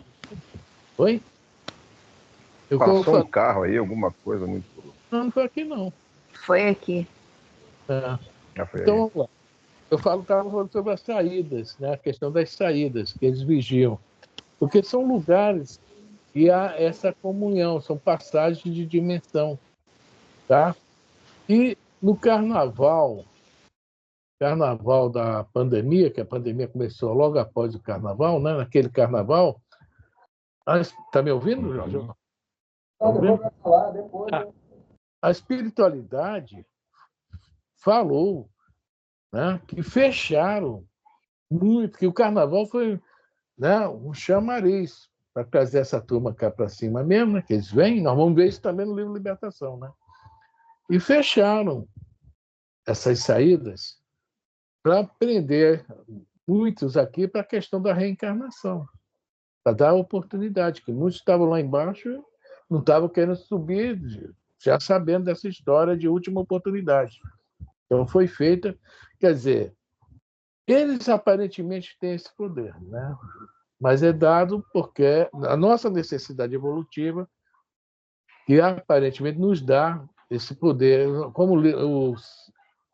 Oi? Passou um carro aí, alguma coisa muito. Não foi aqui, não. Foi aqui. Já foi Então, aí. vamos lá. Eu estava falando sobre as saídas, né? A questão das saídas que eles vigiam. Porque são lugares que há essa comunhão, são passagens de dimensão. Tá? E no carnaval da pandemia, que a pandemia começou logo após o carnaval, né? Naquele carnaval. Está me ouvindo, Jorge? Depois vai falar, depois. A espiritualidade falou, né, que fecharam muito, que o carnaval foi, né, um chamariz para trazer essa turma cá para cima mesmo, né, que eles vêm, nós vamos ver isso também no livro Libertação, né? E fecharam essas saídas para prender muitos aqui para a questão da reencarnação, para dar oportunidade, que muitos estavam lá embaixo, não estavam querendo subir, já sabendo dessa história de última oportunidade. Então foi feita, quer dizer, eles aparentemente têm esse poder, né? Mas é dado porque a nossa necessidade evolutiva, que aparentemente nos dá esse poder, como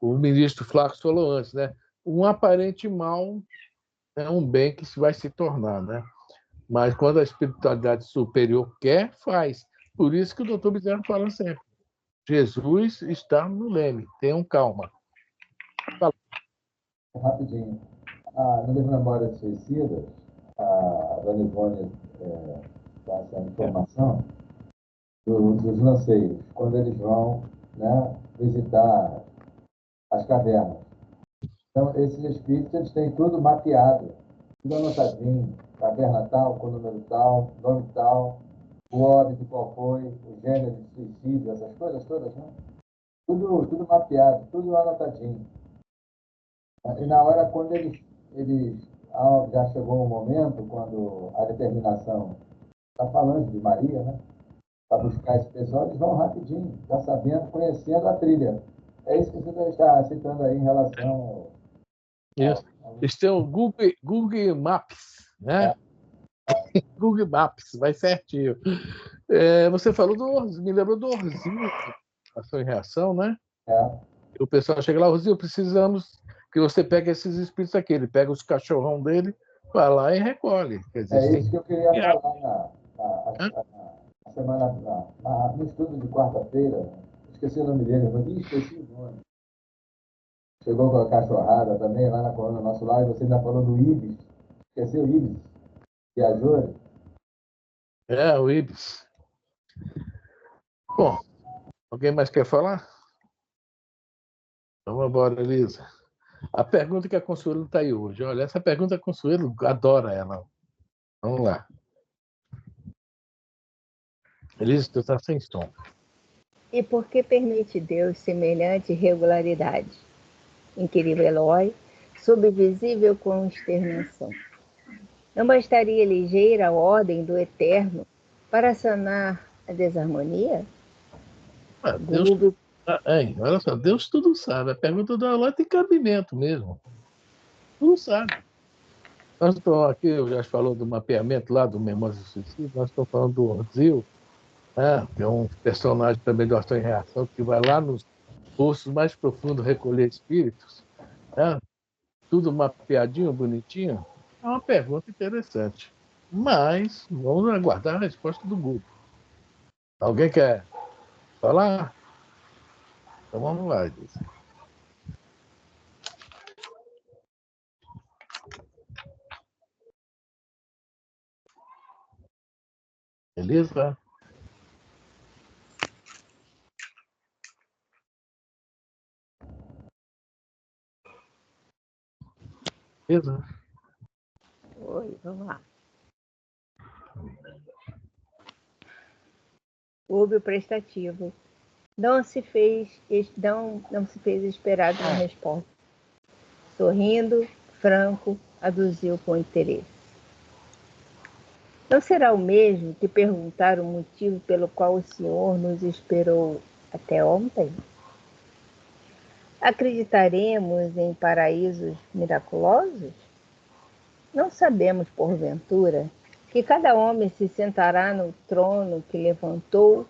o ministro Flávio falou antes, né? Um aparente mal é um bem que vai se tornar, né? Mas quando a espiritualidade superior quer, faz. Por isso que o doutor Bezerra fala sempre. Jesus está no leme. Tenham calma. Rapidinho. No livro Memórias Suicidas, a Dona Ivone passa a informação dos lanceiros, quando eles vão, né, visitar as cavernas. Então, esses espíritos, eles têm tudo mapeado, tudo anotadinho, caverna tal, com número tal, nome tal, o óbito qual foi, o gênero de suicídio, essas coisas todas, né? Tudo mapeado, tudo anotadinho. E na hora, quando já chegou o momento, quando a determinação está falando de Maria, né? Para buscar esse pessoal, eles vão rapidinho, já sabendo, conhecendo a trilha. É isso que você está citando aí em relação Isso. Eles têm o Google Maps, né? Google Maps, vai certinho. Você falou me lembrou do Orzinho, ação e reação, né? O pessoal chega lá, Orzinho, precisamos que você pegue esses espíritos aqui. Ele pega os cachorrão dele, vai lá e recolhe. Quer dizer, isso que eu queria falar na semana, no estudo de quarta-feira. Esqueci o nome dele, eu esqueci o nome. Chegou com a cachorrada também lá na coluna nosso lado, e você ainda falou do Ibis. Esqueceu o Ibis? Viajou? O Ibis. Bom, alguém mais quer falar? Então, vamos embora, Elisa. A pergunta que a Consuelo está aí hoje. Olha, essa pergunta a Consuelo adora ela. Vamos lá. Elisa, tu está sem som. E por que permite Deus semelhante irregularidade? Inquiriu Eloy, subvisível consternação. Não bastaria ligeira ordem do Eterno para sanar a desarmonia? Deus, olha só, Deus tudo sabe. A pergunta da Eloy tem cabimento mesmo. Tudo sabe. Nós estamos aqui, eu já falou do mapeamento lá do Memórias do Suicídio, nós estamos falando do Orzil, que é um personagem também do Ação e Reação, que vai lá nos poços mais profundos recolher espíritos, tudo mapeadinho, bonitinho. É uma pergunta interessante. Mas vamos aguardar a resposta do Google. Alguém quer falar? Então vamos lá, Elisa. Elisa? Elisa? Oi, vamos lá. Houve o prestativo. Não se fez esperado uma resposta. Sorrindo, Franco aduziu com interesse. Não será o mesmo que perguntar o motivo pelo qual o senhor nos esperou até ontem? Acreditaremos em paraísos miraculosos? Não sabemos, porventura, que cada homem se sentará no trono que levantou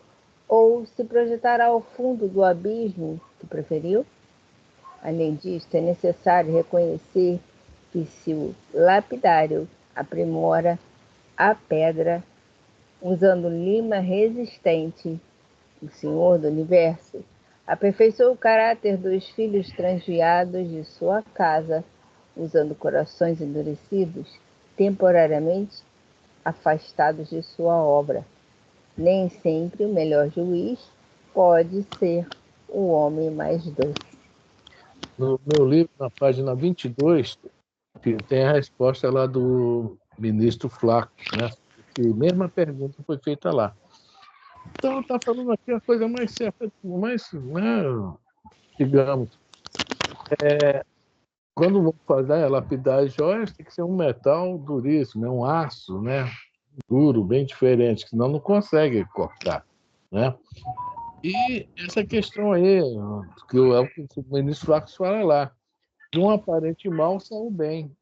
ou se projetará ao fundo do abismo que preferiu? Além disto, é necessário reconhecer que se o lapidário aprimora a pedra usando lima resistente, o Senhor do Universo aperfeiçoou o caráter dos filhos transviados de sua casa, usando corações endurecidos, temporariamente afastados de sua obra. Nem sempre o melhor juiz pode ser o homem mais doce. No meu livro, na página 22, tem a resposta lá do ministro Flaco, né? Que mesma pergunta foi feita lá. Então, está falando aqui a coisa mais certa, digamos, quando vão fazer lapidar as joias, tem que ser um metal duríssimo, um aço, né? Duro, bem diferente, senão não consegue cortar, né? E essa questão aí, que é o que o ministro Flaco fala lá, de um aparente mal saiu bem.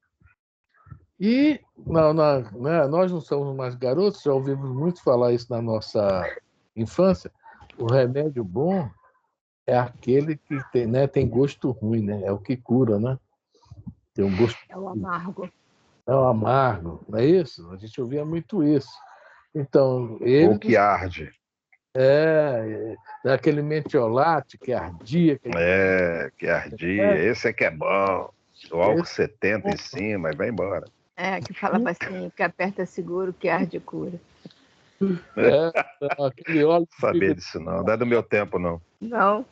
E né, nós não somos mais garotos, já ouvimos muito falar isso na nossa infância. O remédio bom é aquele que tem gosto ruim, né? É o que cura, né? Tem um gosto. É o amargo. É o amargo, não é isso? A gente ouvia muito isso. Então, Ou que arde. Aquele metiolate que ardia. Que ardia. Esse é que é bom. O álcool 70 em cima, e vai embora. Que falava assim, que aperta seguro, que arde cura. Aquele óleo. Sabia disso não. Não é do meu tempo, não. Não?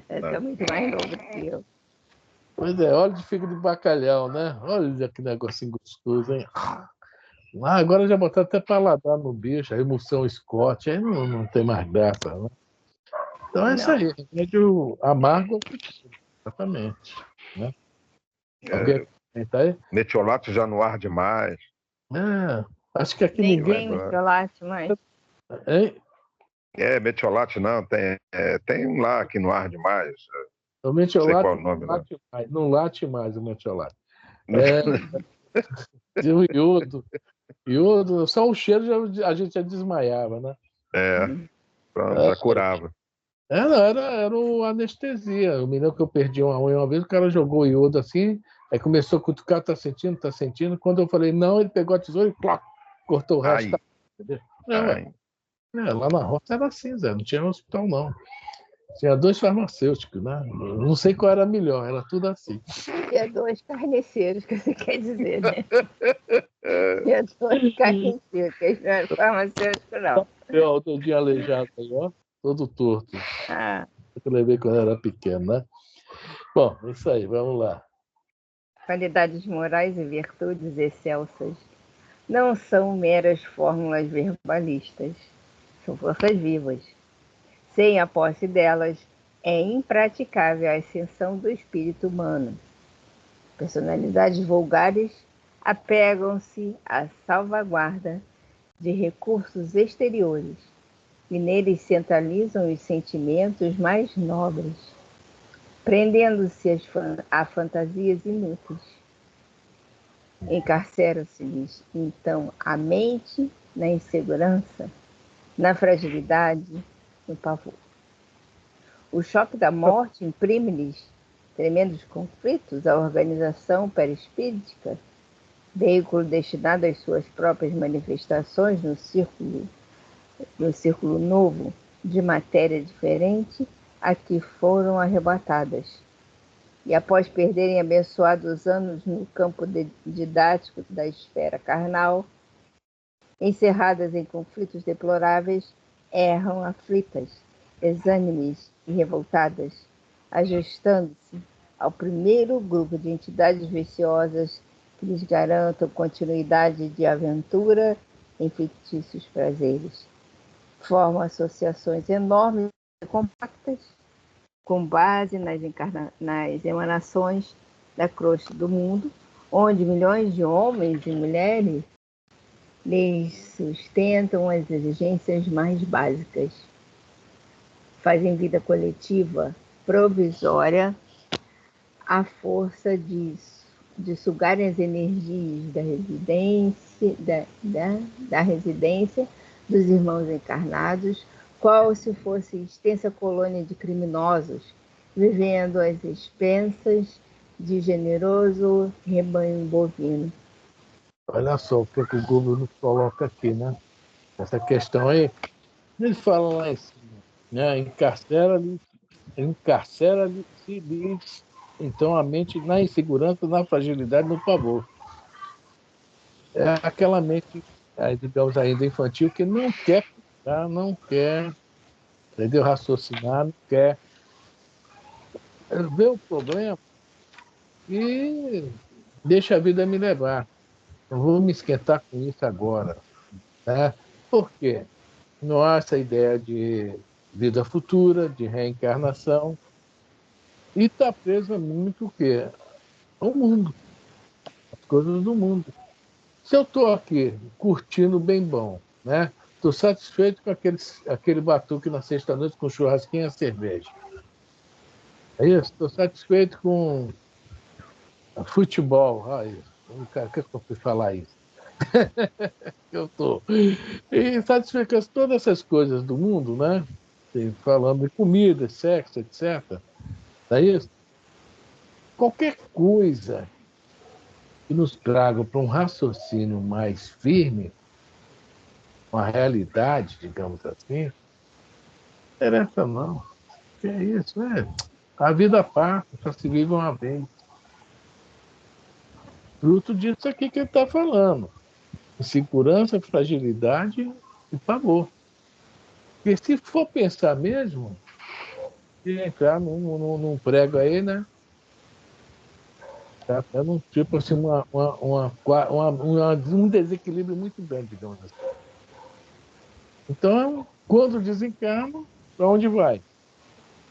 É muito mais novo que eu. Pois é, óleo de fígado de bacalhau, né? Olha que negocinho gostoso, hein? Agora já botaram até paladar no bicho, a emulsão Scott, aí não tem mais graça, né? Então é isso aí, remédio amargo, exatamente. Né? Alguém comenta aí? Metiolato já não arde mais. Acho que aqui Nem ninguém. tem metiolate mais. Hein? Metiolato não, tem um lá que não arde mais. O metiolato não sei qual é o nome lá. Não late mais o metiolato. O iodo, só o cheiro a gente já desmaiava, né? Pronto, já curava. Era uma anestesia. Eu me lembro que eu perdi uma unha uma vez, o cara jogou iodo assim, aí começou a cutucar, tá sentindo, tá sentindo. Quando eu falei não, ele pegou a tesoura e cortou o resto. Lá na roça era assim, Zé, não tinha hospital, não. Tinha 2 farmacêuticos, né? Não sei qual era melhor, era tudo assim. Tinha 2 carneceiros, que você quer dizer, né? Tinha 2 carneceiros, que não era farmacêutico, não. Eu todo dia aleijado aí, ó, todo torto. Eu levei quando eu era pequeno, né? Bom, isso aí, vamos lá. Qualidades morais e virtudes excelsas não são meras fórmulas verbalistas, são forças vivas. Sem a posse delas, é impraticável a ascensão do espírito humano. Personalidades vulgares apegam-se à salvaguarda de recursos exteriores e neles centralizam os sentimentos mais nobres, prendendo-se a fantasias inúteis. Encarceram-se-lhes, então, a mente na insegurança, na fragilidade, no pavor. O choque da morte imprime-lhes tremendos conflitos à organização perispírita, veículo destinado às suas próprias manifestações no círculo novo de matéria diferente a que foram arrebatadas. E após perderem abençoados anos no campo didático da esfera carnal, encerradas em conflitos deploráveis, erram aflitas, exânimes e revoltadas, ajustando-se ao primeiro grupo de entidades viciosas que lhes garantam continuidade de aventura em fictícios prazeres. Formam associações enormes e compactas, com base nas emanações da crosta do mundo, onde milhões de homens e mulheres lhes sustentam as exigências mais básicas. Fazem vida coletiva provisória à força de sugarem as energias da residência dos irmãos encarnados, qual se fosse extensa colônia de criminosos, vivendo às expensas de generoso rebanho bovino. Olha só o que o Google nos coloca aqui, né? Essa questão aí, ele fala lá em cima, né? Encarcera-se então a mente na insegurança, na fragilidade, no pavor. É aquela mente, digamos, ainda infantil que não quer pensar, não quer, entendeu? Raciocinar, não quer ver o problema e deixa a vida me levar. Não vou me esquentar com isso agora. Né? Por quê? Não há essa ideia de vida futura, de reencarnação, e está preso muito o quê? O mundo, as coisas do mundo. Se eu estou aqui curtindo bem bom, né? Estou satisfeito com aquele batuque na sexta-noite com churrasquinho e cerveja. É isso? Estou satisfeito com futebol. O cara que eu fui falar isso? Eu estou. E satisfeito com todas essas coisas do mundo, né? Falando de comida, sexo, etc. É isso? Qualquer coisa que nos traga para um raciocínio mais firme uma realidade, digamos assim, não interessa não. Que é isso, né? A vida passa, só se vive uma vez. Fruto disso aqui que ele está falando. Insegurança, fragilidade e pavor. Porque se for pensar mesmo, se entrar num prego aí, né? Tá tendo tipo assim, um desequilíbrio muito grande, digamos assim. Então, quando desencarna, para onde vai?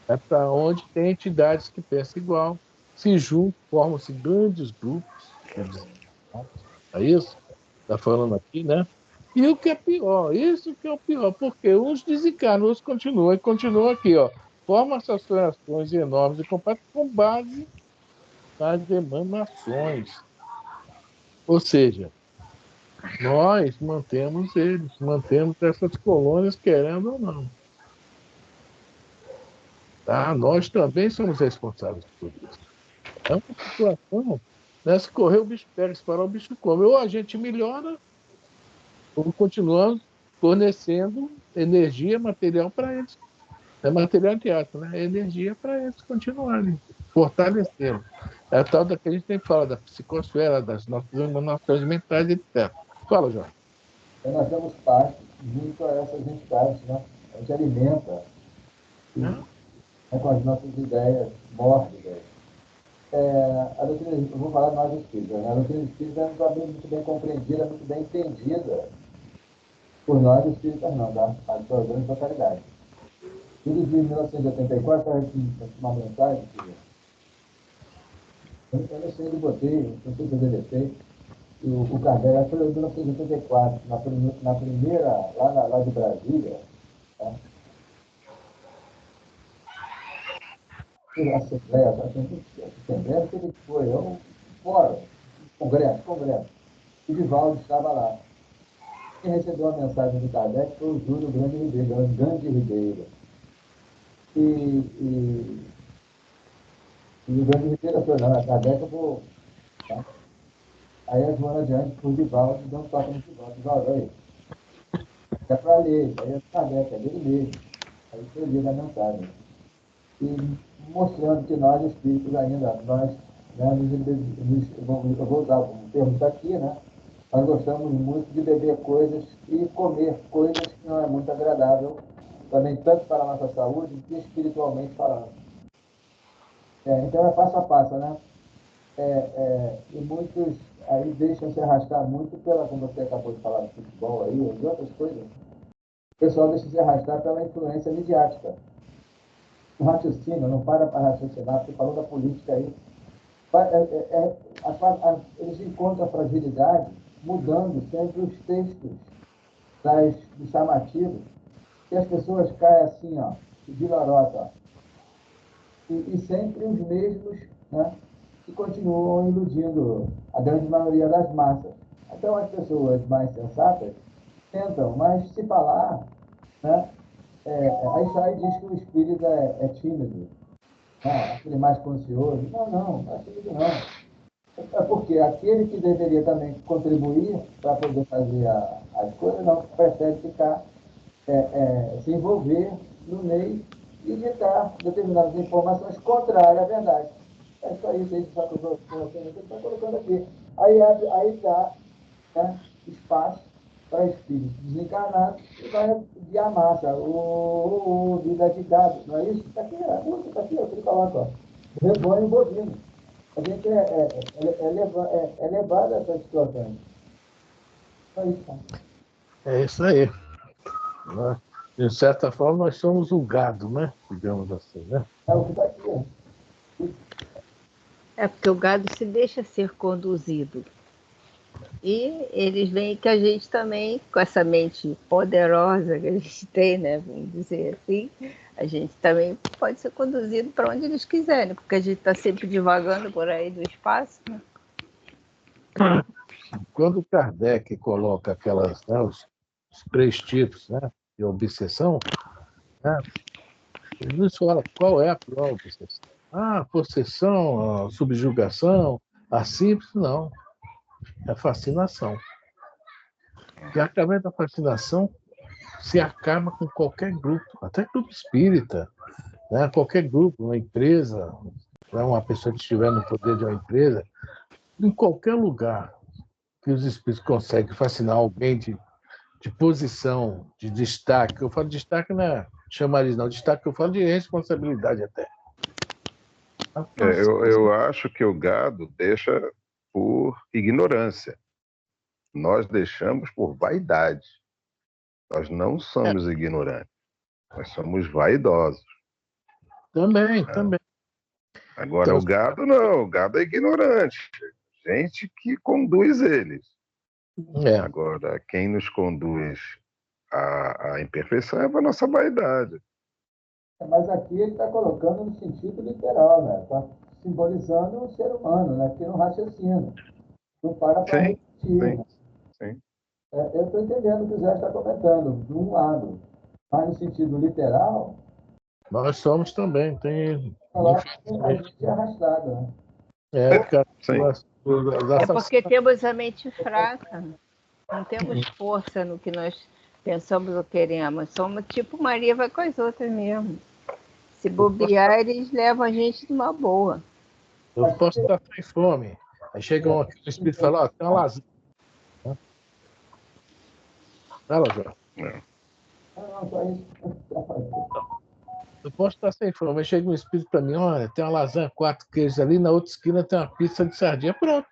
É para onde tem entidades que pensam igual, se juntam, formam-se grandes grupos de desencarnados. É isso? Está falando aqui, né? E o que é pior, isso que é o pior, porque uns desencarnam, outros continuam, e continuam aqui, ó. Formam associações enormes e compactas com base nas emanações. Ou seja, nós mantemos eles, mantemos essas colônias, querendo ou não. Tá? Nós também somos responsáveis por isso. É uma situação, né? Se correr o bicho pega, se parar o bicho come. Ou a gente melhora, ou continuamos fornecendo energia material para eles. É material de teatro, né? É energia para eles continuarem fortalecendo. É a tal da que a gente tem que falar da psicosfera, das nossas mentais, etc. Fala, Jorge. Então, nós damos parte junto a essas entidades, né? A gente alimenta e, Né? com as nossas ideias mórbidas. A doutrina, eu vou falar mais espírita, né? A doutrina espírita não está muito bem compreendida, muito bem entendida por nós espíritas, não, tá? A sua grande totalidade. Tudo de 1984, uma mensagem que eu não sei onde botei, não sei se eu deletei, o Kardec foi em 1984, na primeira, lá de Brasília, tá? A Assembleia, Assembleia, que ele foi, fora, Congresso, o Divaldo estava lá. Quem recebeu a mensagem do Kardec foi o Júlio Grande Ribeiro. E o Grande Ribeiro falou, não, a Kardec eu vou... Tá? Aí a Joana adiante, por Divaldo, deu um toque no Divaldo. Divaldo, aí, é para ler, isso aí é do Kardec, é dele mesmo. Aí foi ler a mensagem. E mostrando que nós, espíritos, ainda, nós, né, eu vou usar um termo daqui, né? Nós gostamos muito de beber coisas e comer coisas que não é muito agradável, também tanto para a nossa saúde, que espiritualmente falando. Então é passo a passo, né? E muitos aí deixam se arrastar muito pela, como você acabou de falar, de futebol aí, ou de outras coisas. O pessoal deixa se arrastar pela influência midiática. Não raciocina, não para raciocinar, você falou da política aí. Eles encontram a fragilidade mudando sempre os textos dos chamativos, que as pessoas caem assim, ó, de lorota, e sempre os mesmos, né, que continuam iludindo a grande maioria das massas. Então, as pessoas mais sensatas tentam, mas se falar, né, aí sai e diz que o espírito é tímido, né, aquele mais conscioso. Não é tímido não. É porque aquele que deveria também contribuir para poder fazer as coisas, não prefere ficar, se envolver no meio e ditar determinadas informações contrárias à verdade. É só isso aí que está colocando aqui. Aí dá, né, espaço para espíritos desencarnados e vai de massa, vida de gado, não é isso? Está aqui, a música está aqui, eu que coloco, ó. Rebanho bovino. A gente é levado a essas situações. Só isso. É isso aí. Né? De certa forma, nós somos o gado, né? Digamos assim, né? É o que está aqui. Ó. É porque o gado se deixa ser conduzido. E eles veem que a gente também, com essa mente poderosa que a gente tem, né? Vamos dizer assim, a gente também pode ser conduzido para onde eles quiserem, porque a gente está sempre divagando por aí do espaço, né? Quando Kardec coloca aquelas, né, os três tipos, né, de obsessão, né, ele nos fala qual é a pior obsessão. Ah, possessão, a subjugação, a simples, não. É fascinação. que através da fascinação se acaba com qualquer grupo, até grupo espírita, né? Qualquer grupo, uma empresa, né? Uma pessoa que estiver no poder de uma empresa, em qualquer lugar que os espíritos conseguem fascinar alguém de posição, de destaque. Eu falo de destaque não é chamariz, não. Destaque eu falo de responsabilidade até. Eu acho que o gado deixa por ignorância. Nós deixamos por vaidade. Nós não somos ignorantes. Nós somos vaidosos. Também, Né? também. Agora, Então, o gado não. O gado é ignorante. Gente que conduz eles. Agora, quem nos conduz à imperfeição é a nossa vaidade. Mas aqui ele está colocando no sentido literal, né? Está simbolizando o ser humano, né? Que não raciocina, não para refletir. Sim, sim. Eu estou entendendo o que o Zé está comentando, de um lado. Mas no sentido literal, nós somos também. Tem, coloca a gente arrastado, né? É porque temos a mente fraca. Não temos força no que nós pensamos ou queremos. Somos tipo Maria vai com as outras mesmo. Se bobear, eles levam a gente numa boa. Eu posso estar sem fome. Aí chega um espírito e fala, tem uma lasanha. Fala, João. Eu posso estar sem fome. Aí chega um espírito para mim, olha, tem uma lasanha, 4 queijos ali, na outra esquina tem uma pizza de sardinha. Pronto.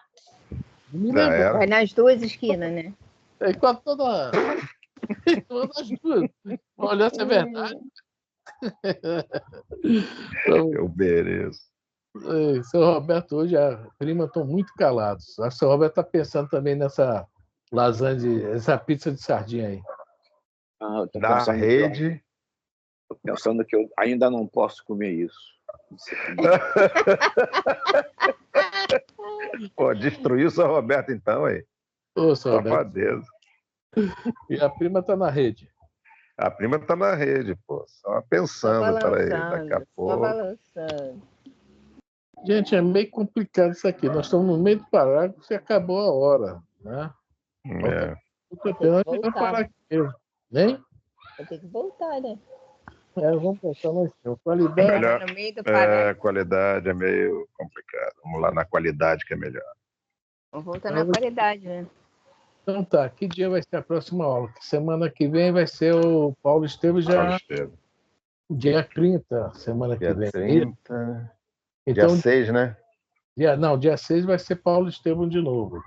Me levou. Vai nas duas esquinas, né? Enquanto todas as duas. Olha se é verdade. Eu mereço. Seu Roberto, hoje a prima estão muito calados. A seu Roberto está pensando também nessa lasanha, essa pizza de sardinha aí. Da rede. Estou pensando que eu ainda não posso comer isso. Pô, destruiu o São Roberto então, aí. Ô, São Roberto. Safadeza. E a prima está na rede. A prima está na rede, pô. Só pensando, peraí, daqui a pouco. Balançando. Gente, é meio complicado isso aqui. Nós estamos no meio do parágrafo e acabou a hora, né? Vamos parar aqui mesmo. Nem? Vai ter que voltar, né? Vamos pensar no seu. Qualidade. Melhor, qualidade é meio complicado. Vamos lá na qualidade que é melhor. Vamos voltar na qualidade, né? Então tá, que dia vai ser a próxima aula? Que semana que vem vai ser o Paulo Estevam já. Paulo Estevam. Dia 30, semana que vem. 30. Então, dia 6, né? Dia 6 vai ser Paulo Estevam de novo.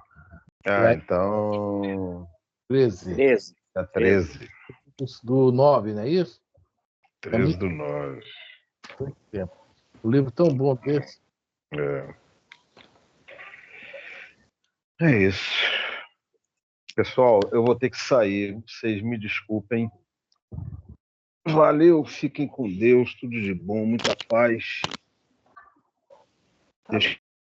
Então. 13. Dia 13. Do 9, não é isso? 13 do 9. Muito tempo. Um livro tão bom desse. É isso. Pessoal, eu vou ter que sair. Vocês me desculpem. Valeu, fiquem com Deus. Tudo de bom, muita paz. Deus